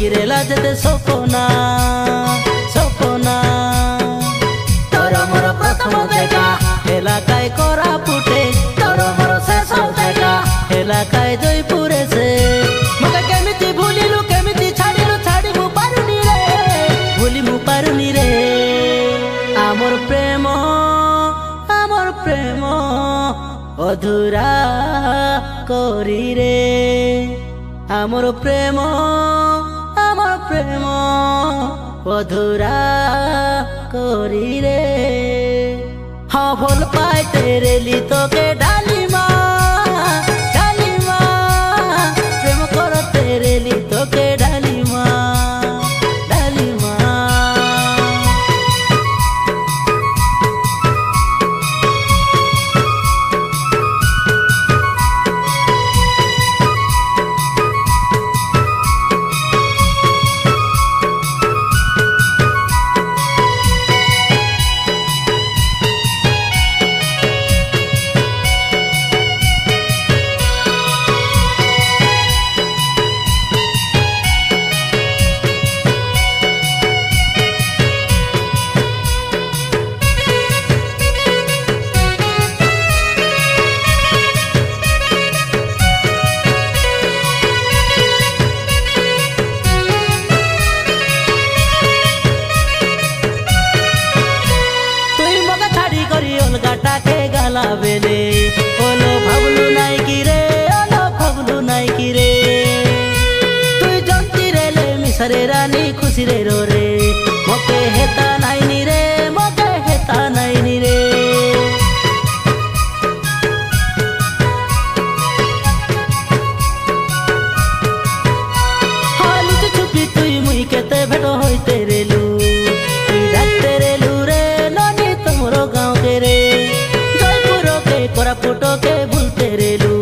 গিরেলা যেতে সপনা সপনা তোর মোর প্রথম দেখা এলাকায় করা ফুটে তোর মোর শেষ দেখা এলাকায় জয়পুরে সে মতে কেমিতি ভুলিলু কেমিতি ছাড়িলু ছাড়ি মু পারুনি রে ভুলি মু পারুনি রে আমার প্রেম অধুরা করি রে আমার প্রেম অধুরা করি রে हाँ भोल पाए तेरे ली तो के डालीमा डालीमा प्रेम करो तेरे ली तो के डालीमा डालीमा गाटाके गाला बेले ओलो भाबलू नाई की रे ओलो भाबलू नाई की रे तुई जंती रे ले मिसरे रानी खुशी रे रो रे मोके हेता नाई नी रे मोके हेता नाई नी रे हालू छुपी तुई मुई केते भेटो होइते रे लू तुई डाकते रे लू रे ननी तमरो गाँव के रे कोरापुटो के भूलते रेलू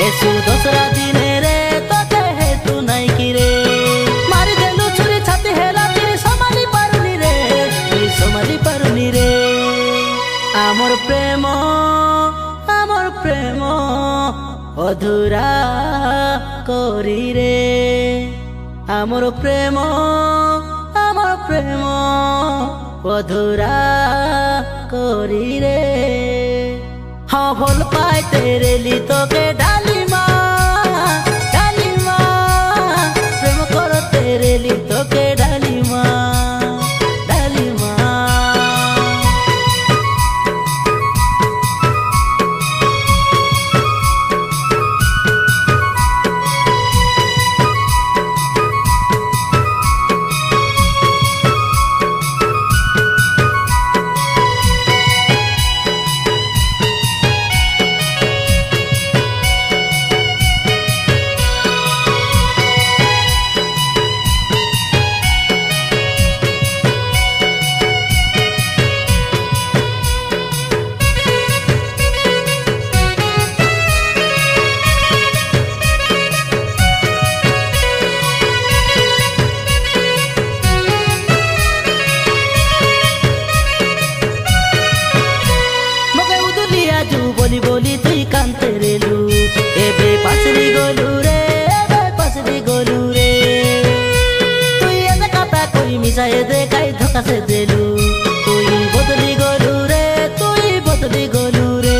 एसु दोसरा दिन रे तो हे तू नहीं की रे मारी देलू छुरी छाती हेला तेरी समाली पारुनी रे आमर प्रेम अधूरा करी रे आमर प्रेम अधूरा करी रे हाँ भोल पाए तेरे ली तो के डालीमा डालीमा प्रेम करो तेरे ली तो के डालीमा डालीमा बोली बोली तुई कांते रेलू एबे पासरी गोलू रे तुई एदे काता कोई मिसाए दे काई धोखा से देलू तुई बदली गोलू रे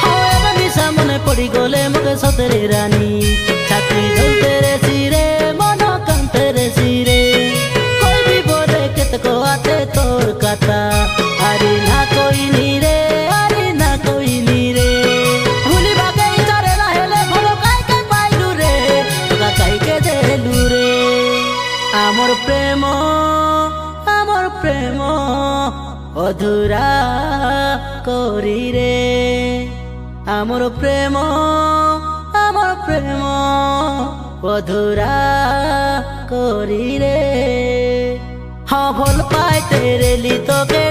हाँ एबे मिसा मने पड़ी गोले मके सतरे रानी छाती झलते रे सिरे मनो कांते रे सिरे कोई भी बोले केत को आते तोर काता अरे ना कोई नी रे भूली भागे इचारे ना हेले भलो काई के पाइलू रे का काई के देलू रे आमर प्रेम अधूरा करी रे आमर प्रेम अधूरा करी रे हाँ भोल पाए तेरे ली तो के